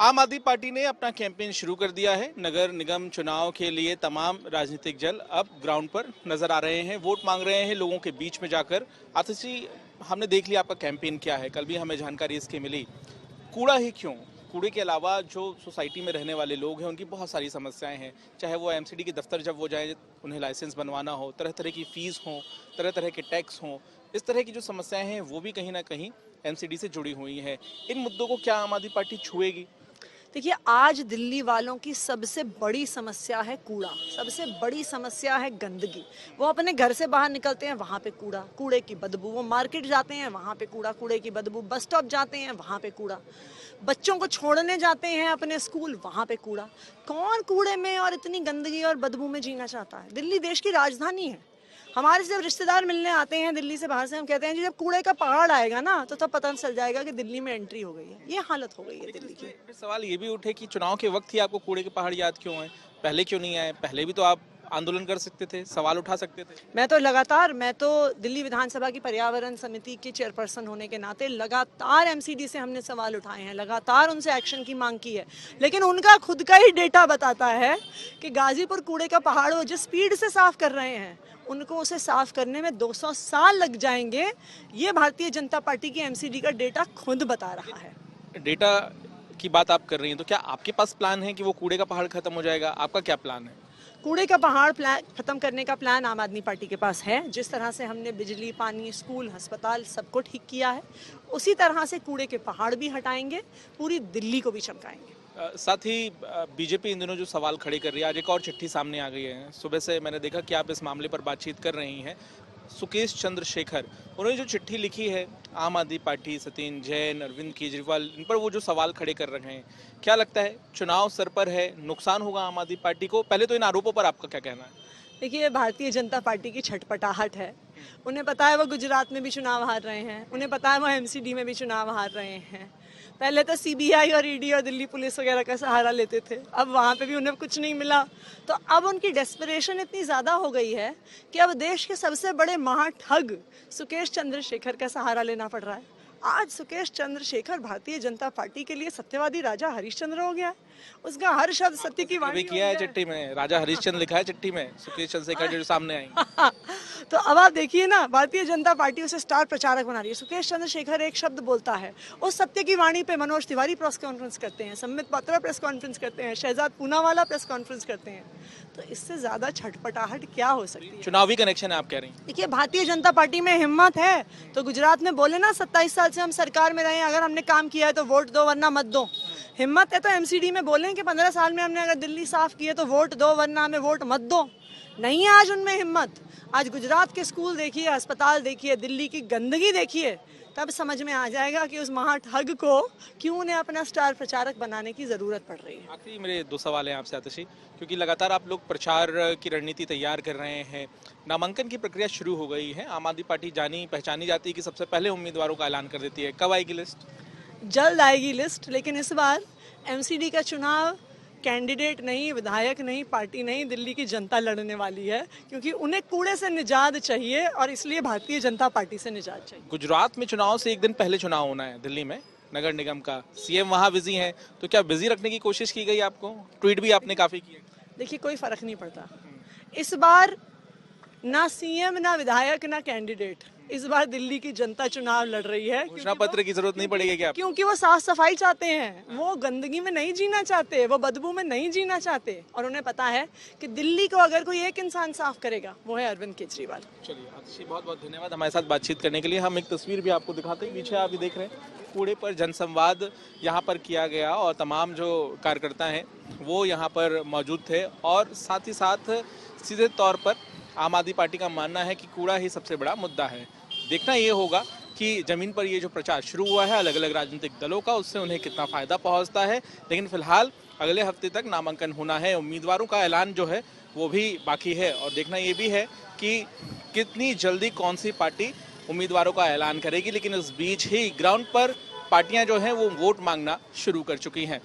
आम आदमी पार्टी ने अपना कैंपेन शुरू कर दिया है। नगर निगम चुनाव के लिए तमाम राजनीतिक दल अब ग्राउंड पर नजर आ रहे हैं, वोट मांग रहे हैं लोगों के बीच में जाकर। आतिश जी, हमने देख लिया आपका कैंपेन क्या है, कल भी हमें जानकारी इसकी मिली। कूड़ा ही क्यों? कूड़े के अलावा जो सोसाइटी में रहने वाले लोग हैं उनकी बहुत सारी समस्याएं हैं, चाहे वो एमसीडी के दफ्तर जब वो जाए उन्हें लाइसेंस बनवाना हो, तरह तरह की फीस हो, तरह तरह के टैक्स हों, इस तरह की जो समस्याएं हैं वो भी कहीं ना कहीं एमसीडी से जुड़ी हुई हैं। इन मुद्दों को क्या आम आदमी पार्टी छुएगी? देखिए, आज दिल्ली वालों की सबसे बड़ी समस्या है कूड़ा, सबसे बड़ी समस्या है गंदगी। वो अपने घर से बाहर निकलते हैं, वहाँ पे कूड़ा, कूड़े की बदबू। वो मार्केट जाते हैं, वहाँ पे कूड़ा, कूड़े की बदबू। बस स्टॉप जाते हैं, वहाँ पे कूड़ा। बच्चों को छोड़ने जाते हैं अपने स्कूल, वहाँ पे कूड़ा। कौन कूड़े में और इतनी गंदगी और बदबू में जीना चाहता है? दिल्ली देश की राजधानी है। हमारे जब रिश्तेदार मिलने आते हैं दिल्ली से बाहर से, हम कहते हैं जी जब कूड़े का पहाड़ आएगा ना तो तब पता चल जाएगा कि दिल्ली में एंट्री हो गई है। ये हालत हो गई है दिल्ली की। फिर सवाल ये भी उठे कि चुनाव के वक्त ही आपको कूड़े के पहाड़ याद क्यों आए? पहले क्यों नहीं आए? पहले भी तो आप आंदोलन कर सकते थे, सवाल उठा सकते थे। मैं तो दिल्ली विधानसभा की पर्यावरण समिति की चेयरपर्सन होने के नाते लगातार एमसीडी से हमने सवाल उठाए हैं, लगातार उनसे एक्शन की मांग की है। लेकिन उनका खुद का ही डेटा बताता है कि गाजीपुर कूड़े का पहाड़ वो जिस स्पीड से साफ कर रहे हैं, उनको उसे साफ करने में 200 साल लग जाएंगे। ये भारतीय जनता पार्टी की एमसीडी का डेटा खुद बता रहा है। डेटा की बात आप कर रही हैं, तो क्या आपके पास प्लान है कि वो कूड़े का पहाड़ खत्म हो जाएगा? आपका क्या प्लान है? कूड़े का पहाड़ खत्म करने का प्लान आम आदमी पार्टी के पास है। जिस तरह से हमने बिजली, पानी, स्कूल, अस्पताल सबको ठीक किया है, उसी तरह से कूड़े के पहाड़ भी हटाएंगे, पूरी दिल्ली को भी चमकाएंगे। साथ ही बीजेपी इन दिनों जो सवाल खड़े कर रही है, आज एक और चिट्ठी सामने आ गई है। सुबह से मैंने देखा कि आप इस मामले पर बातचीत कर रही हैं। सुकेश चंद्रशेखर, उन्होंने जो चिट्ठी लिखी है आम आदमी पार्टी, सत्येंद्र जैन, अरविंद केजरीवाल, इन पर वो जो सवाल खड़े कर रहे हैं, क्या लगता है चुनाव सर पर है, नुकसान होगा आम आदमी पार्टी को? पहले तो इन आरोपों पर आपका क्या कहना है? देखिए, भारतीय जनता पार्टी की छटपटाहट है। उन्हें पता है वो गुजरात में भी चुनाव हार रहे हैं, उन्हें पता है वो एमसीडी में भी चुनाव हार रहे हैं। पहले तो सीबीआई और ईडी और दिल्ली पुलिस वगैरह का सहारा लेते थे, अब वहाँ पे भी उन्हें कुछ नहीं मिला। तो अब उनकी डेस्परेशन इतनी ज़्यादा हो गई है कि अब देश के सबसे बड़े महाठग सुकेश चंद्रशेखर का सहारा लेना पड़ रहा है। आज सुकेश चंद्रशेखर भारतीय जनता पार्टी के लिए सत्यवादी राजा हरिश्चंद्र हो गया है। उसका हर शब्द सत्य की वाणी किया है। चिट्ठी में राजा हरिश्चंद्र लिखा है, चिट्ठी में सुकेश चंद्रशेखर जो सामने आई। तो अब आप देखिए ना, भारतीय जनता पार्टी उसे स्टार प्रचारक बना रही है। सुकेश चंद्रशेखर एक शब्द बोलता है, उस सत्य की वाणी पे मनोज तिवारी प्रेस कॉन्फ्रेंस करते हैं, संबित पात्रा प्रेस कॉन्फ्रेंस करते हैं, शहजाद पूनावाला प्रेस कॉन्फ्रेंस करते हैं। तो इससे ज्यादा छटपटाहट क्या हो सकती है? चुनावी कनेक्शन है आप कह रही हैं? देखिए, भारतीय जनता पार्टी में हिम्मत है तो गुजरात में बोले ना, 27 साल से हम सरकार में रहे हैं, अगर हमने काम किया है तो वोट दो वरना मत दो। हिम्मत है तो एमसीडी में बोलें कि 15 साल में हमने अगर दिल्ली साफ की है तो वोट दो वरना हमें वोट मत दो। नहीं है आज उनमें हिम्मत। आज गुजरात के स्कूल देखिए, अस्पताल देखिए, दिल्ली की गंदगी देखिए, तब समझ में आ जाएगा कि उस महाठग को क्यों उन्हें अपना स्टार प्रचारक बनाने की जरूरत पड़ रही है। आखिरी मेरे दो सवाल हैं आपसे आतिशी, क्योंकि लगातार आप लोग प्रचार की रणनीति तैयार कर रहे हैं, नामांकन की प्रक्रिया शुरू हो गई है, आम आदमी पार्टी जानी पहचानी जाती है कि सबसे पहले उम्मीदवारों का ऐलान कर देती है। कब आएगी लिस्ट? जल्द आएगी लिस्ट, लेकिन इस बार एमसीडी का चुनाव कैंडिडेट नहीं, विधायक नहीं, पार्टी नहीं, दिल्ली की जनता लड़ने वाली है, क्योंकि उन्हें कूड़े से निजात चाहिए और इसलिए भारतीय जनता पार्टी से निजात चाहिए। गुजरात में चुनाव से एक दिन पहले चुनाव होना है दिल्ली में, नगर निगम का। सीएम वहाँ बिजी हैं, तो क्या बिजी रखने की कोशिश की गई आपको? ट्वीट भी आपने काफी किए। देखिए, कोई फर्क नहीं पड़ता इस बार, ना सीएम, ना विधायक, ना कैंडिडेट। इस बार दिल्ली की जनता चुनाव लड़ रही है। घोषणा पत्र की जरूरत नहीं पड़ेगी क्या? क्योंकि वो साफ सफाई चाहते हैं, वो गंदगी में नहीं जीना चाहते, वो बदबू में नहीं जीना चाहते, और उन्हें पता है कि दिल्ली को अगर कोई एक इंसान साफ करेगा वो है अरविंद केजरीवाल। चलिए आतिशी, बहुत बहुत धन्यवाद हमारे साथ बातचीत करने के लिए। हम एक तस्वीर भी आपको दिखाते हैं, पीछे आप भी देख रहे हैं कूड़े पर जनसंवाद यहाँ पर किया गया और तमाम जो कार्यकर्ता हैं वो यहाँ पर मौजूद थे, और साथ ही साथ सीधे तौर पर आम आदमी पार्टी का मानना है कि कूड़ा ही सबसे बड़ा मुद्दा है। देखना ये होगा कि जमीन पर ये जो प्रचार शुरू हुआ है अलग अलग राजनीतिक दलों का, उससे उन्हें कितना फायदा पहुंचता है। लेकिन फिलहाल अगले हफ्ते तक नामांकन होना है, उम्मीदवारों का ऐलान जो है वो भी बाकी है, और देखना ये भी है कि कितनी जल्दी कौन सी पार्टी उम्मीदवारों का ऐलान करेगी। लेकिन इस बीच ही ग्राउंड पर पार्टियां जो हैं वो वोट मांगना शुरू कर चुकी हैं।